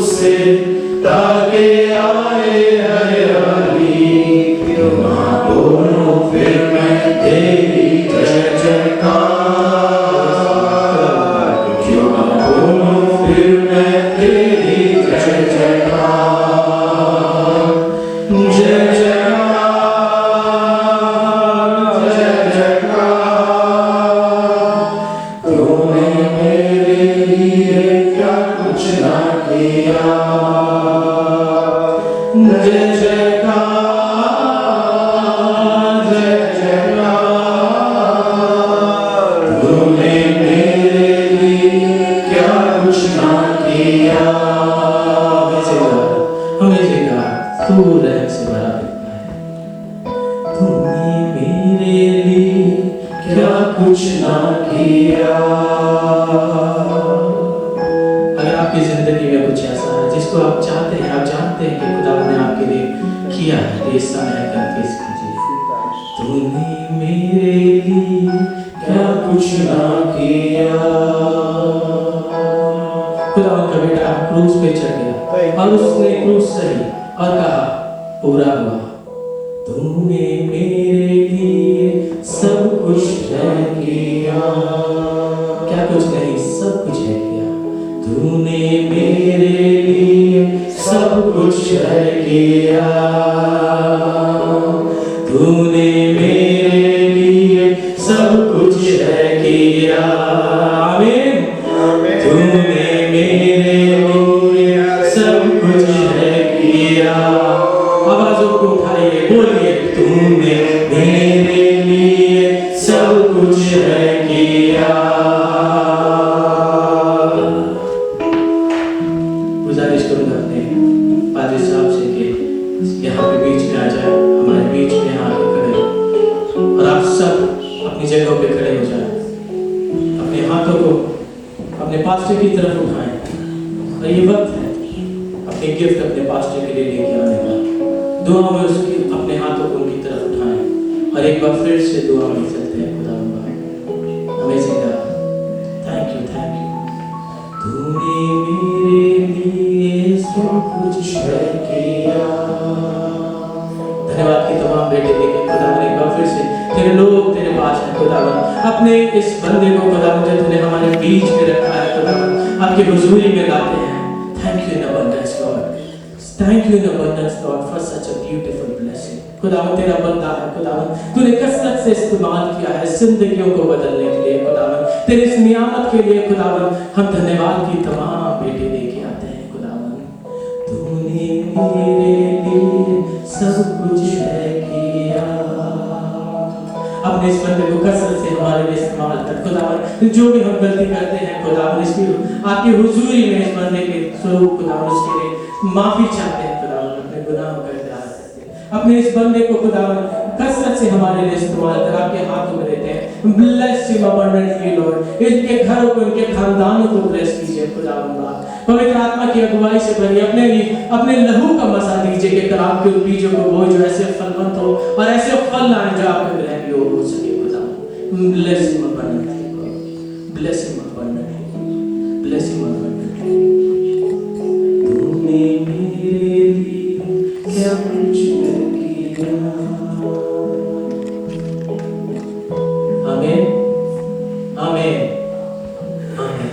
से ताके आए हरियाली, क्यों ना बोलूं फिर मैं तेरी जय जयकार, क्यों ना बोलूं फिर मैं तेरी जय जयकार। जय जयकार जय जयकार, तूने मेरे लिए क्या कुछ ना किया। जय जयकार जय जयकार, तूने मेरे लिए क्या कुछ ना किया। हमेशा तू रहम से भरा दिखता है, तूने मेरे लिए क्या कुछ ना किया। अगर आपकी जिंदगी में कुछ ऐसा है जिसको आप चाहते हैं, आप जानते हैं कि खुदा ने आपके लिए किया है, तो इस समय करके इसको तूने मेरे लिए क्या कुछ ना किया। खुदा का बेटा क्रूस पे चढ़ गया और उसने क्रूस सही और कहा पूरा हुआ। तूने मेरे लिए सब कुछ है किया, क्या कुछ नहीं, सब कुछ है किया। तूने मेरे लिए सब कुछ है किया, तूने मेरे लिए सब कुछ है किया। आमीन। तूने मेरे लिए सब कुछ है किया। आवाज़ों को उठाइए, बोलिए, तूने मेरे लिए सब कुछ है किया। गुजारिश करूंगा अपने पादरी साहब से कि यहाँ पे बीच में आ जाए, हमारे बीच में यहाँ आके खड़े हो, और आप सब अपनी जगहों पे खड़े हो जाए, अपने हाथों को अपने पास्टर की तरफ उठाएं, और ये वक्त है अपने गिफ्ट अपने पास्टर के लिए लेके आने का। दुआ में उसकी अपने हाथों को उनकी तरफ उठाएं और एक बार फिर से दुआ में चलते हैं। खुदा अमेजिंग गॉड, थैंक यू तूने मेरे लिए सब कुछ है किया। धन्यवाद कि तमाम बेटे देखे खुदा एक बार फिर से तेरे लोग तेरे पास हैं खुदा, अपने इस बंदे को खुदा जो तूने हमारे बीच में रखा है खुदा, आपकी हुजूरी में लाते हैं। Thank you in abundance Lord, thank you in abundance Lord for such a beautiful blessing. खुदा तेरा बंदा है खुदा, तूने कसरत से इस्तेमाल किया है जिंदगियों को बदलने के लिए खुदा, तेरी इस नियामत के लिए खुदा हम धन्यवाद की तमाम बेटे लेके आते हैं खुदा। तूने मेरे लिए सब कुछ है किया। अपने इस बंदे को कसरत से हमारे लिए इस्तेमाल कर खुदा, जो भी हम गलती करते हैं खुदा, इसकी आपकी हुजूरी में इस बंदे के स्वरूप खुदा उसके लिए माफी चाहते हैं खुदा, अपने गुनाहों का इकरार करते हैं। अपने इस बंदे को खुदा कसरत से हमारे लिए इस्तेमाल कर आपके हाथों में देते हैं। ब्लेस हिम अबंडेंटली लॉर्ड, इनके घरों को इनके खानदानों को ब्लेस कीजिए खुदा। पवित्र आत्मा की अगुवाई से भरिए, अपने लहू का मसा दीजिए कि कलाम के बीजों को बोए जो ऐसे फलवंत हो और ऐसे फल लाए जो आपके ग्रहण योग्य हो सके खुदा। Bless him abundantly, bless him abundantly, bless him abundantly. तूने मेरे लिए क्या कुछ किया। आमीन, आमीन, आमीन।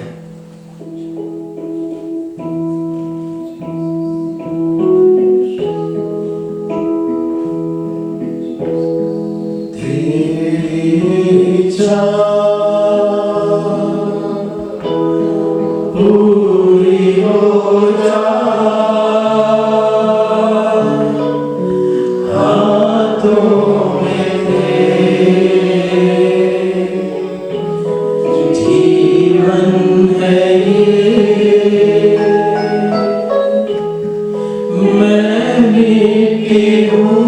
पूरी हो जा, हाथों में तेरे जीवन है ये, मैं मिट्टी हूँ,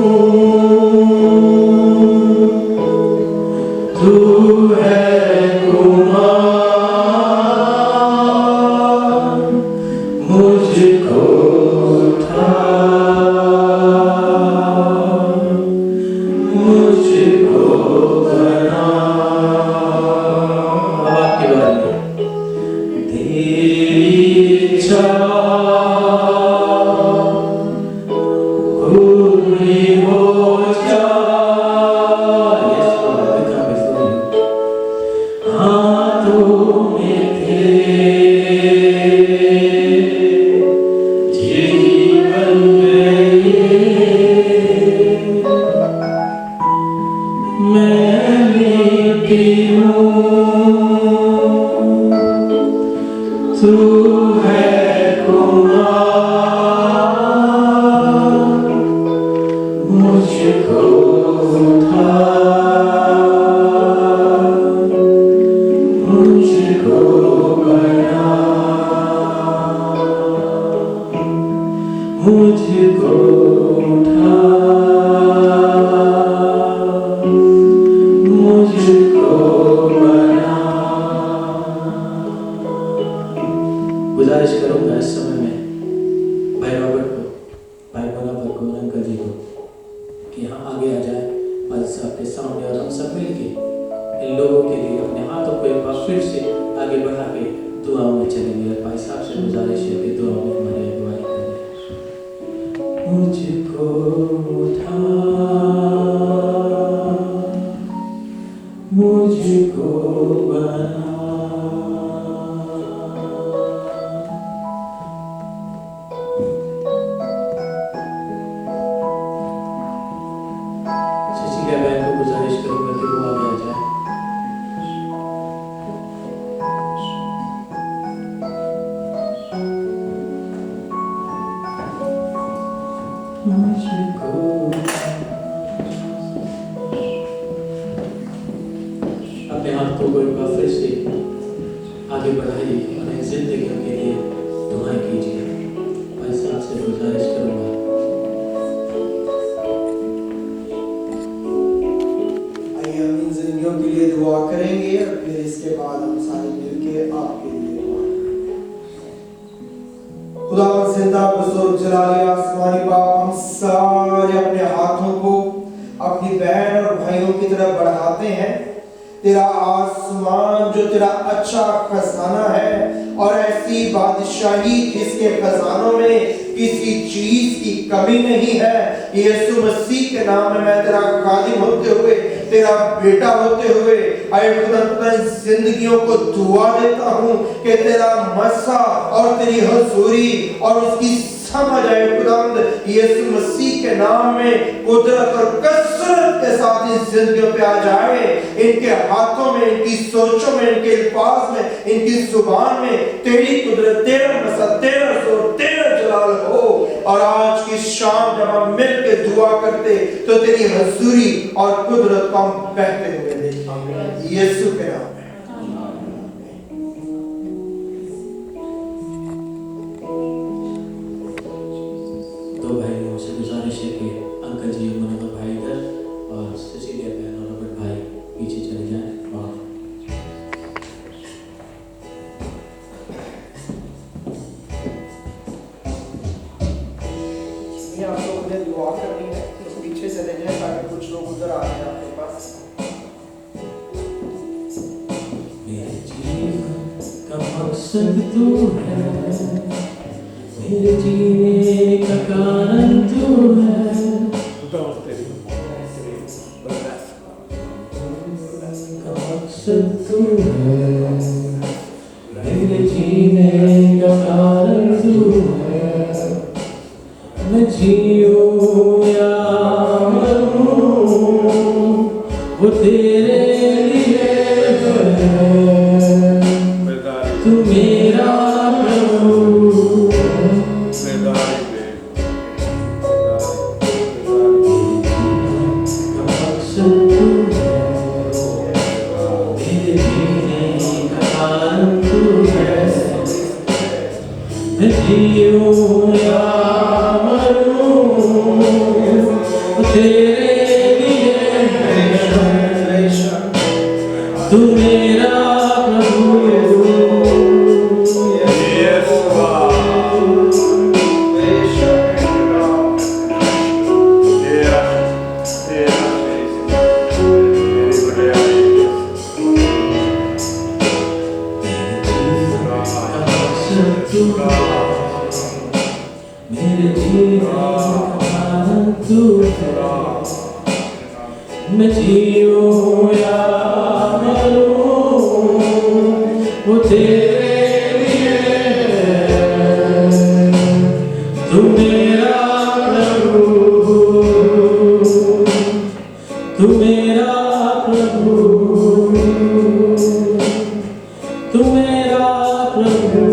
तू है कुमार, मुझको उठा, मुझको बना। अब आपके बारे में तेरी इच्छा मुझको उठा, मुझको बना, मुझको उठा, मुझको बना। गुजारिश करूंगा इस समय में भाई रॉबर्ट को, भाई मुनव्वर को, अंकल जी को कि यहाँ आगे आ जाए फादर साहब के सामने और हम सब मिलके इन लोगों के लिए अपने हाथों को एक बार फिर से आगे बढ़ा के दुआओं में चलेंगे। और भाई साहब से गुजारिश है कि दुआओं में हमारी अगुवाई करें। मुझको उठा, मुझको बना, बहन को गुजारिश करूंगा कि वो आगे आ जाए। अपने हाथों को एक बार फिर से आगे बढ़ाइए और इन जिंदगियों के लिए दुआएं कीजिए। भाई साहब से गुजारिश करूंगा। के लिए दुआ करेंगे और फिर इसके बाद हम सारे मिलके आपके लिए दुआ करेंगे। खुदा जिंदा बुजुर्ग जलाली आसमानी बाप, हम सारे अपने हाथों को अपनी बहन और भाइयों की तरफ बढ़ाते हैं। तेरा आसमान जो तेरा अच्छा खजाना है और ऐसी बादशाही जिसके खजानों में किसी चीज की कमी नहीं है, यीशु मसीह के नाम में मैं तेरा खादिम होते हुए, तेरा बेटा होते हुए आए खुदा जिंदगियों को दुआ देता हूँ कि तेरा मसा और तेरी हुजूरी और उसकी समझ आए खुदावंद यीशु मसीह के नाम में कुदरत और कसरत के साथ इन जिंदगियों पे आ जाए। इनके हाथों में, इनकी सोचों में, इनके अल्फाज में, इनकी जुबान में तेरी कुदरत, तेरा मसा, तेरा जोर, तेरा जलाल हो। और आज की शाम जब हम मिलकर दुआ करते तो तेरी हुजूरी और कुदरत को हम बहते हुए देखेंगे यीशु के नाम में। दो भाइयों से गुजारिश है कि अंकल जी मुनव्वर भाई इधर और सुशीलिया बहन और रॉबर्ट भाई पीछे चले जाएं। और आप लोगों ने दुआ करनी है तो पीछे चले जाएं ताकि कुछ लोग उधर आ जाए आपके पास। मेरे जीवन का मकसद तू है, मेरे जीने का कारण तू है, मकसद तू है, मेरे जीने का कारण तू है। मैं जीऊं या मरूं वो तेरे लिए है, तू मेरा प्रभु। मकसद तू है, मेरे जीने का कारण तू है। मैं जीऊं या तेरे लिए है, तू मेरा प्रभु। मेरे जीवन का कारण तू है, मैं जीऊं या मरूं वो तेरे लिए है, तू मेरा प्रभु, तू मेरा प्रभु, तू मेरा प्रभु।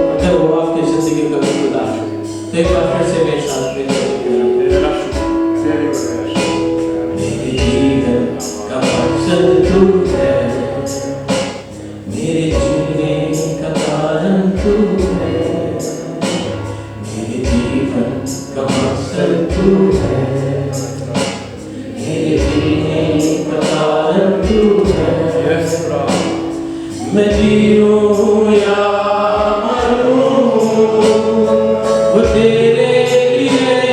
अगर वो आपकी जिंदगी का खुदा है तो एक बार फिर से मेरे साथ मिलकर मेरे जीवन का मकसद तू है, मेरे जीने का कारण तू है, मेरे जीवन का मकसद तू है, मेरे जीने का कारण तू है। मैं जीऊं या मरूं वो तेरे लिए है,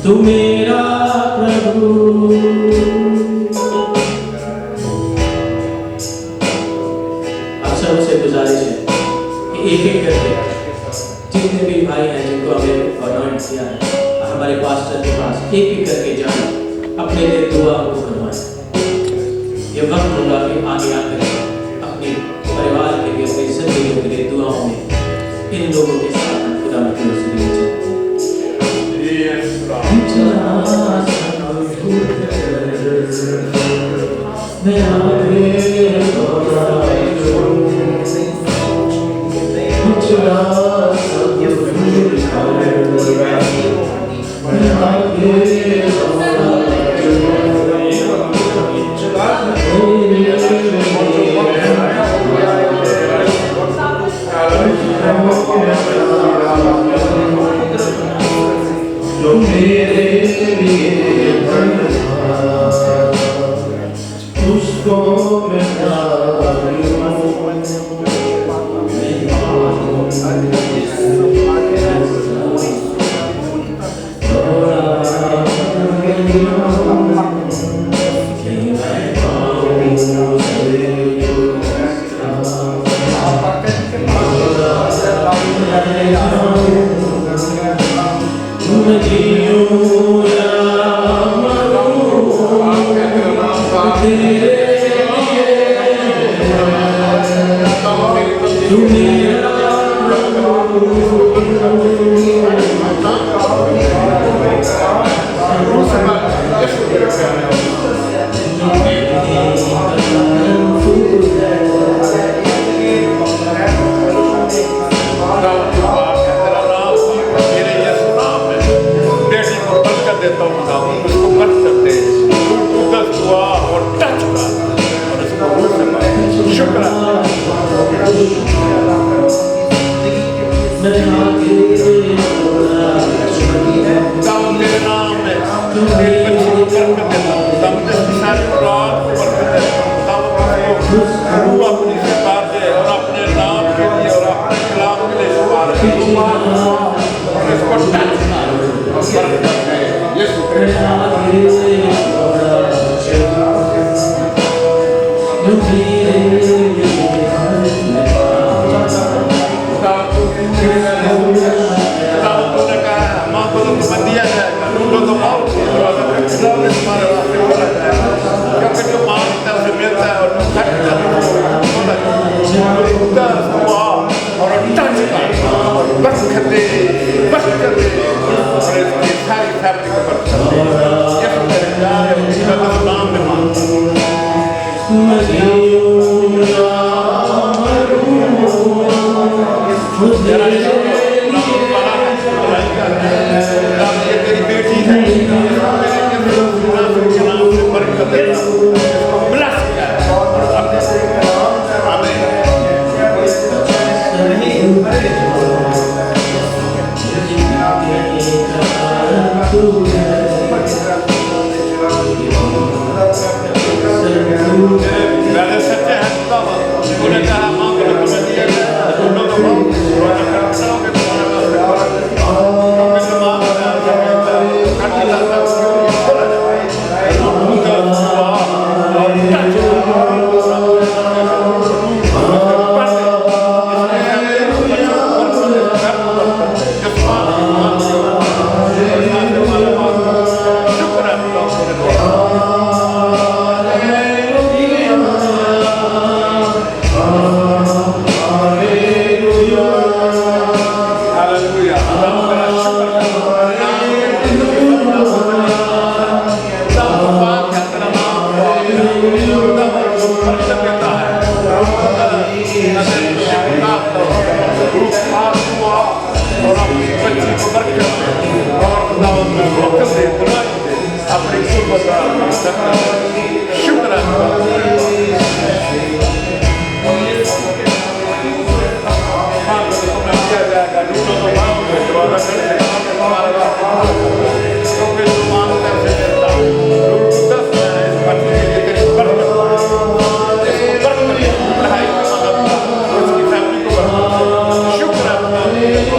तू मेरा प्रभु। आप सबसे गुजारिश है कि एक एक करके जितने भी भाई हैं जिनको हमें अपॉइंट किया है हमारे पास्टर के पास, एक एक करके जाए अपने लिए दुआ को करवाएं। ये वक्त होगा कि आगे आकर अपने परिवार के लिए, अपनी जिंदगी के लिए दुआओं में इन लोगों के साथ खुदा की वसीले से मैं आगे जो मेरे लिए उसको मैं बरकत दे और खुदावन में वक्त दे बुराई दे अपने सुबह शुक्र Hallelujah.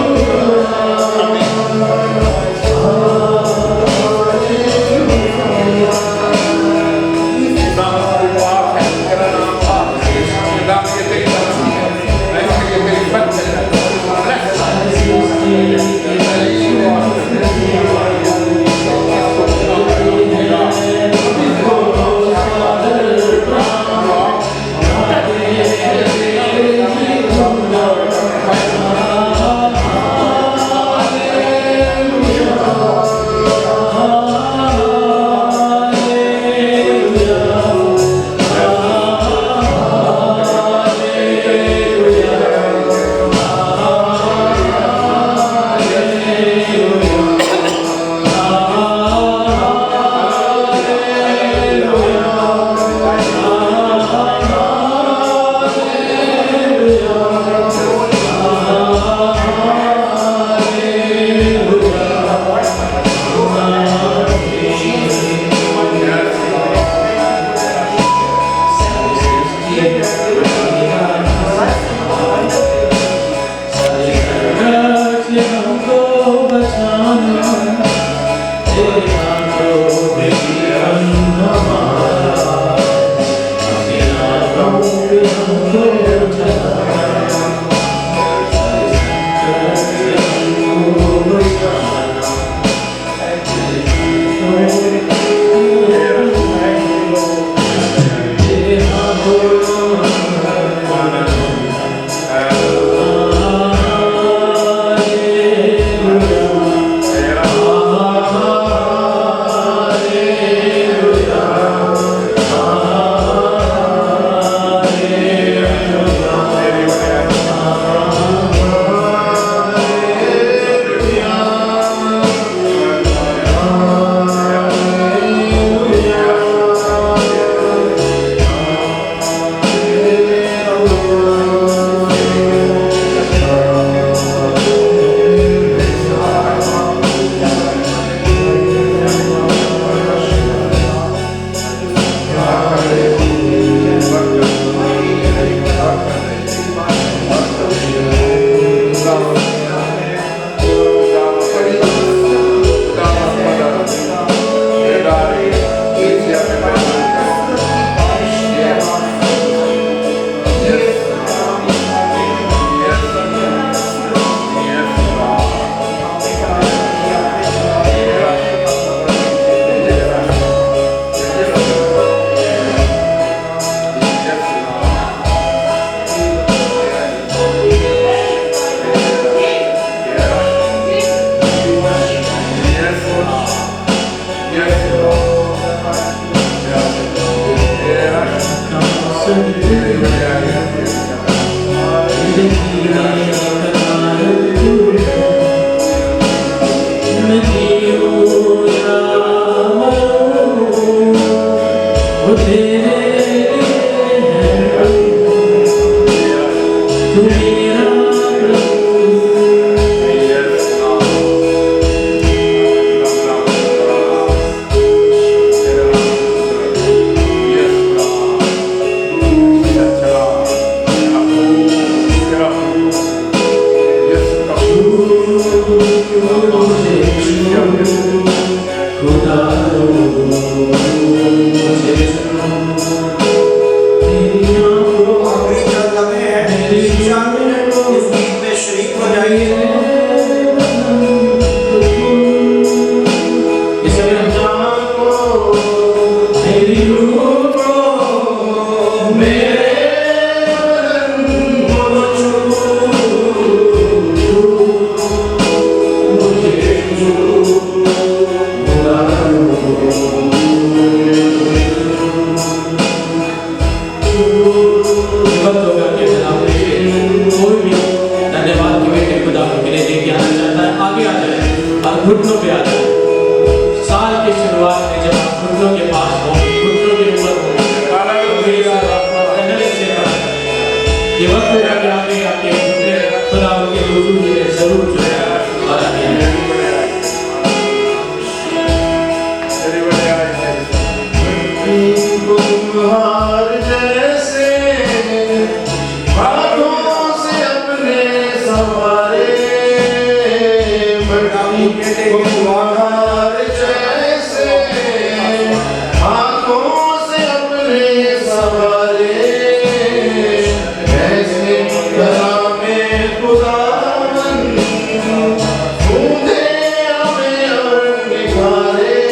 और घुटनों पे आ जाए। साल की शुरुआत में जब आप घुटनों के पास हो, घुटनों के ऊपर हो, तो मेरे साथ आपको पहले से ये वक्त होगा कि आपके घुटने खुदा के हुजूर में जरूर जो है और आगे तुम्हार जैसे हाथों से अपने सवारे तुम्हार जैसे हाथों से अपने सवारे ऐसे कलामे खुदावन तूने हमें और निखारे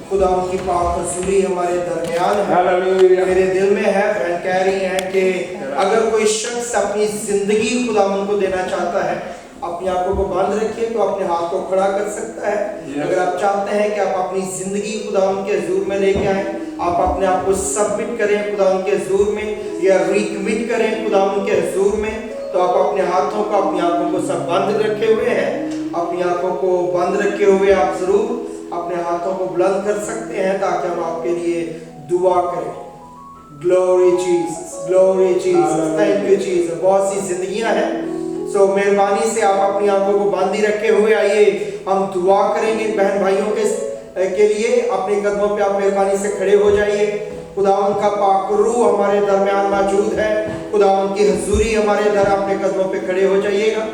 खुदा उनकी पाक हजूरी हमारे दरमियान है। मेरे दिल में है, बहन कह रही हैं कि अगर कोई शख्स अपनी जिंदगी खुदा उनको देना चाहता है, अपनी आंखों को बंद रखिए तो अपने हाथ को खड़ा कर सकता है। अगर आप चाहते हैं कि आप अपनी जिंदगी खुदा उनके हजूर में लेके आए, आप अपने आप को सबमिट करें खुदा उनके हजूर में या रिकमिट करें खुदा उनके हजूर में, तो आप अपने हाथों को अपनी आंखों को सब बंद रखे हुए हैं। अपनी आंखों को बंद रखे हुए आप जरूर अपने हाथों को बुलंद कर सकते हैं ताकि हम आपके लिए दुआ करें। Glory Jesus, glory Jesus, thank you Jesus. बहुत सी जिंदगियां हैं, सो मेहरबानी से आप अपनी आंखों को बंद ही रखे हुए आइए, हम दुआ करेंगे बहन भाइयों के लिए। अपने कदमों पे आप मेहरबानी से खड़े हो जाइए। खुदावंद का पाक रूह हमारे दरमियान मौजूद है, खुदावंद की हजूरी हमारे इधर। अपने कदमों पे खड़े हो जाइएगा,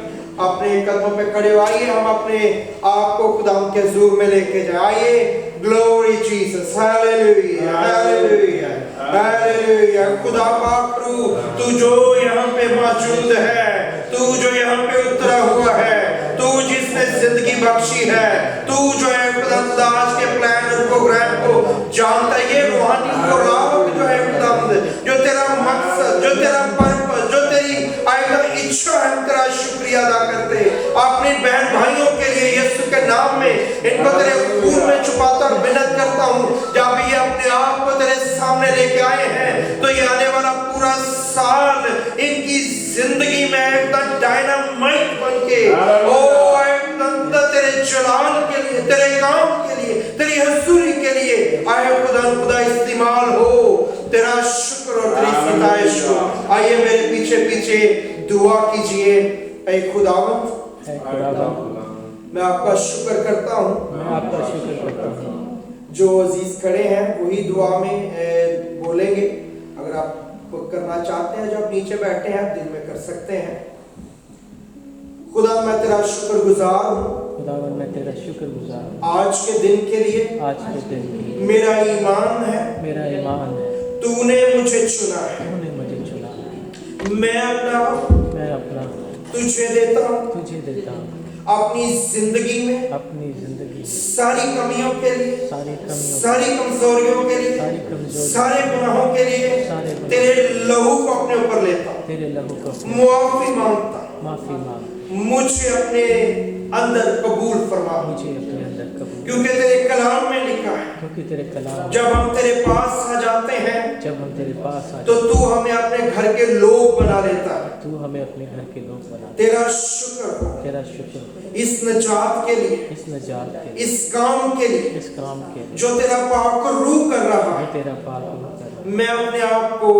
अपने कदमों पे खड़े हो आइए, हम अपने आप को खुदावंद के हुजूर में लेके जाइए। Glory Jesus, hallelujah, hallelujah, hallelujah. खुदा पाक रूह, तू जो यहाँ पे मौजूद है, तू जो यहाँ पे उतरा हुआ है, तू जिसने जिंदगी बख्शी है, तू जो है खुदावंद आज के प्लान और प्रोग्राम को जानता है, ये रूहानी खुराक जो है खुदावंद, जो तेरा मकसद, जो तेरा पर्पस, जो तेरी इच्छा है, तेरा शुक्रिया अदा करते अपने बहन भाइयों के लिए यीशु के नाम में इनको तेरे खून में छुपाता और विनत करता हूँ। जब ये अपने आप को तेरे सामने लेके आए हैं तो ये आने वाला पूरा साल इनकी जिंदगी में एकदम डायनामाइट बन के एकदम तेरे जलाल के लिए, तेरे काम के लिए, तेरी हजूरी के लिए आए खुदा इस्तेमाल हो। तेरा शुक्र और तेरी सताइश हो। आइए मेरे पीछे पीछे दुआ कीजिए। ऐ खुदावंद, मैं आपका शुक्र करता हूँ। जो अजीज खड़े हैं वही दुआ में बोलेंगे। अगर आप करना चाहते हैं, जो आप नीचे बैठे हैं, दिल में कर सकते हैं। खुदा मैं तेरा शुक्रगुजार हूँ, खुदावंद मैं तेरा शुक्रगुजार आज के दिन के लिए। आज के दिन के लिए मेरा ईमान है, मेरा ईमान है, तूने मुझे चुना है। तूने मुझे चुना है। मैं अपना तुझे देता हूँ तुझे देता हूँ अपनी जिंदगी में अपनी जिंदगी सारी कमियों के लिए, सारी कमियों सारी कमजोरियों के लिए, सारी कमजोरी सारे गुनाहों के लिए सारे गुनाह तेरे लहू को अपने ऊपर लेता हूँ, तेरे लहू को मुआफी मांगता हूँ, माफी मांग मुझे अपने अंदर कबूल फरमा, मुझे अपने अंदर कबूल क्योंकि तेरे कलाम में लिखा है क्योंकि तेरे कलाम जब हम तेरे पास आ जाते हैं जब हम तेरे पास आ तो तू हमें अपने घर के लोग बना लेता है। तू हमें अपने घर के लोग बना तेरा शुक्र हो तेरा शुक्र इस निजात के लिए, इस नजात के लिए, इस काम के लिए इस काम के लिए जो तेरा पाक रूह कर रहा जो है। तेरा पाक रूह कर मैं अपने आप को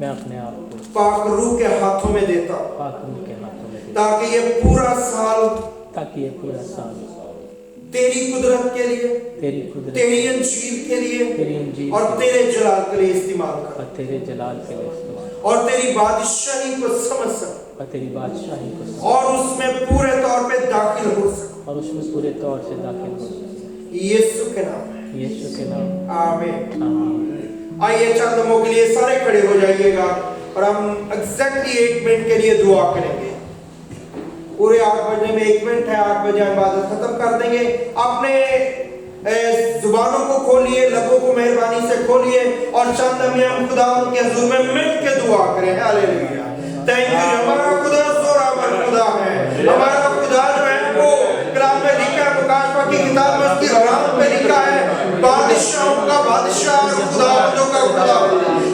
मैं अपने आप को पाक रूह के हाथों में देता हूँ पाक रूह के हाथों में दे ताकि ये पूरा साल ताकि ये पूरा साल तेरी कुदरत के लिए, तेरी कुदरत तेरी अंजील के तेरी लिए अंजील और के तेरे जलाल के लिए इस्तेमाल कर और तेरे जलाल के लिए इस्तेमाल और तेरी बादशाही को समझ सक और तेरी बादशाही को और उसमें पूरे तौर पे दाखिल हो सक। और उसमें पूरे तौर से दाखिल हो सके। यीशु के नाम में यीशु के नाम आमीन। आमीन। आइए चंद लम्हों के लिए सारे खड़े हो जाइएगा और हम एग्जैक्टली 1 मिनट के लिए दुआ करेंगे। पूरे 8 बजने में 1 मिनट है, 8 बजे इबादत खत्म कर देंगे। अपने जुबानों को खोलिए, लबों को मेहरबानी से खोलिए और चंद लम्हे हम खुदा के हुजूर में मिल के दुआ करें। हालेलुया। Thank you. हमारा खुदा जोरावर खुदा है। हमारा खुदा जो है वो कलाम में लिखा है, मुकाशवा की किताब में उसकी राम पे लिखा है, बादशाहों का बादशाह और खुदावंदों का खुदा।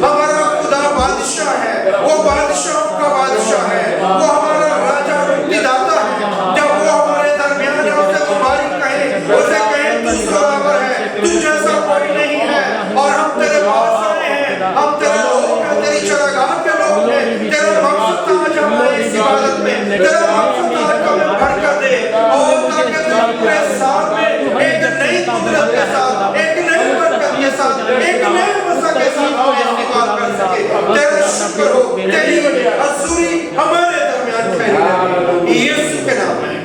हमारा खुदा बादशाह है, वो बादशाहों का बादशाह है, वो हमारा राजा मुक्तिदाता है। जब वो हमारे दरमियान है उसे मुबारक कहें, उसे कहें तू जोरावर है, तू जैसा कोई नहीं है। और हम तेरे पास आए हैं, हम तेरे लोग हैं, तेरी चरागाह के लोग हैं। तेरा मकसद था आज हमारे इस इबादत में, तेरा मकसद था आज हमें बरकत दे और ताकि तेरे पूरे साल में एक नई कुदरत के साथ, एक नई बरकत के साथ, एक नए मसा के साथ हम इस्तेमाल कर सके। तेरा शुक्र हो, तेरी हजूरी हमारे दरमियान ठहरी। यीशु के नाम में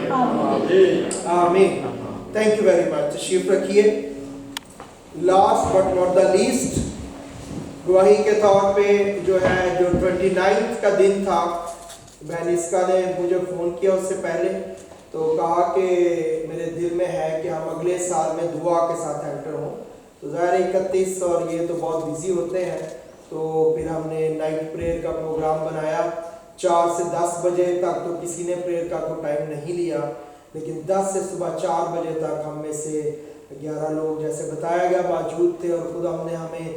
आमीन। Thank you very much. तशरीफ रखिए। Last but not the least, गवाही के तौर पे जो है, जो 29 का दिन था, वैनिस्का ने मुझे फ़ोन किया उससे पहले, तो कहा कि मेरे दिल में है कि हम अगले साल में दुआ के साथ एंटर हों। तो ज़ाहिर 31 और ये तो बहुत बिजी होते हैं, तो फिर हमने नाइट प्रेयर का प्रोग्राम बनाया। 4 से 10 बजे तक तो किसी ने प्रेयर का कोई टाइम नहीं लिया, लेकिन 10 से सुबह 4 बजे तक हम में से 11 लोग जैसे बताया गया मौजूद थे और खुदा हमने हमें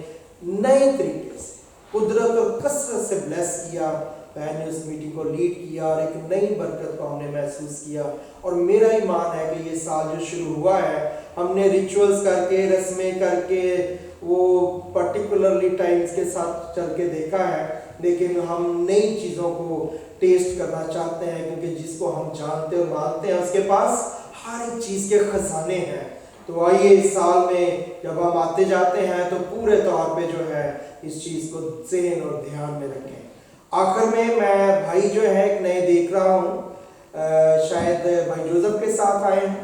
नए तरीके से कुदरत और कसरत से ब्लेस किया। बहन ने उस मीटिंग को लीड किया और एक नई बरकत को हमने महसूस किया। और मेरा ईमान है कि ये साल जो शुरू हुआ है, हमने रिचुअल्स करके, रस्में करके, वो पर्टिकुलरली टाइम्स के साथ चल के देखा है, लेकिन हम नई चीज़ों को टेस्ट करना चाहते हैं, क्योंकि जिसको हम जानते और मानते हैं उसके पास हर एक चीज़ के खजाने हैं। तो आइए इस साल में जब हम आते जाते हैं तो पूरे तौर पे जो है इस चीज़ को ज़हन और ध्यान में रखें। आखिर में मैं भाई जो है एक नए देख रहा हूँ, शायद भाई जोसेफ के साथ आए हैं।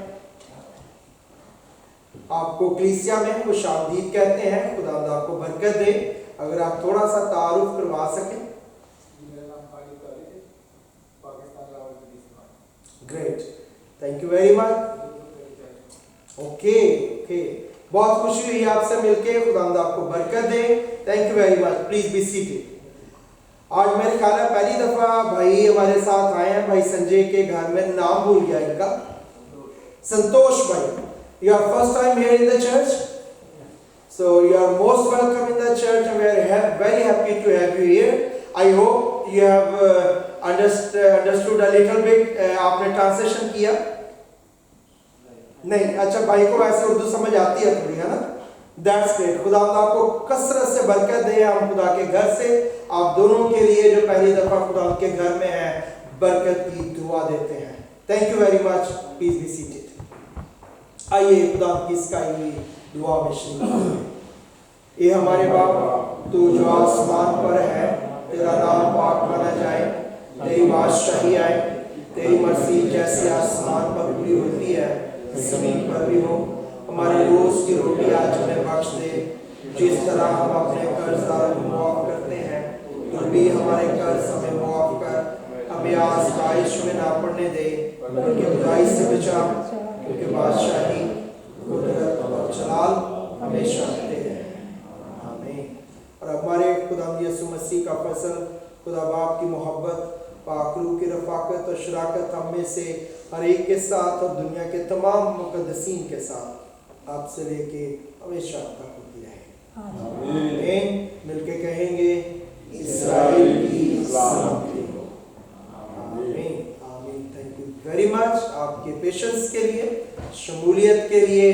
आपको कलीसिया में खुशामदीद कहते हैं। खुदा आपको बरकत दे। अगर आप थोड़ा सा तारुफ करवा सकें। Great, thank you very much. Okay, बहुत खुशी हुई आपसे मिलके। खुदा आपको बरकत दे। Thank you very much. Please be seated. आज मेरे ख्याल है पहली दफा भाई हमारे साथ आए हैं। भाई संजय के घर में, नाम भूल गया इनका, संतोष भाई। You are first time here in the church, so you are most welcome in the church, and we are very happy to have you here. I hope you have understood a little bit. आपने translation किया? नहीं, अच्छा, भाई को वैसे उर्दू समझ आती है थोड़ी, है ना? That's great. खुदा आपको कसरत से बरकत दे। हम खुदा के घर से आप दोनों के लिए जो पहली दफा खुदा के घर में है, बरकत की दुआ देते हैं। Thank you very much. Please be seated. आइए खुदा की इसकाई दुआ में शरीक। ये हमारे बाप, तू जो आसमान पर है, तेरा नाम पाक माना जाए, तेरी बादशाही आए, तेरी मर्जी जैसे आसमान पर पूरी होती है जमीन पर भी हो। हमारे रोज की रोटी आज हमें बख्श दे, जिस तरह हम अपने कर्जदारों को माफ करते हैं, तू भी हमारे कर्ज हमें माफ कर। हमें आज़माइश में ना पड़ने दे, बल्कि बुराई से बचा, क्योंकि बादशाही, कुदरत और जलाल हमेशा तेरे हैं। आमीन। और हमारे खुदा यीशु मसीह का फजल, खुदा बाप की मोहब्बत, पाक रूह की रफ़ाकत और शराकत हम में से हर एक के साथ और दुनिया के तमाम मुक़द्दसीन के साथ आपसे लेके हमेशा तक होती रहे। आमीन। मिलके कहेंगे इस्राएल की सलामती हो। आमीन आमीन। थैंक यू वेरी मच आपके पेशेंस के लिए, शमूलियत के लिए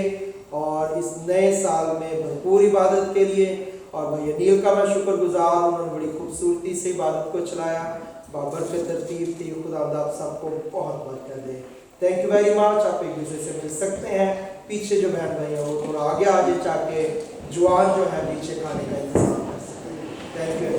और इस नए साल में भरपूर इबादत के लिए। और भाई अनिल का मैं शुक्रगुजार, उन्होंने बड़ी खूबसूरती से इबादत को चलाया, बाबर पे तरतीब थी। खुदा आप सबको बहुत बरकत दे। Thank you very much. आप एक दूसरे से मिल सकते हैं। पीछे जो बहन भाई हैं वो थोड़ा आगे आ जाए, चाहे जवान जो है पीछे खाने का इंतजाम कर सकते हैं। Thank you.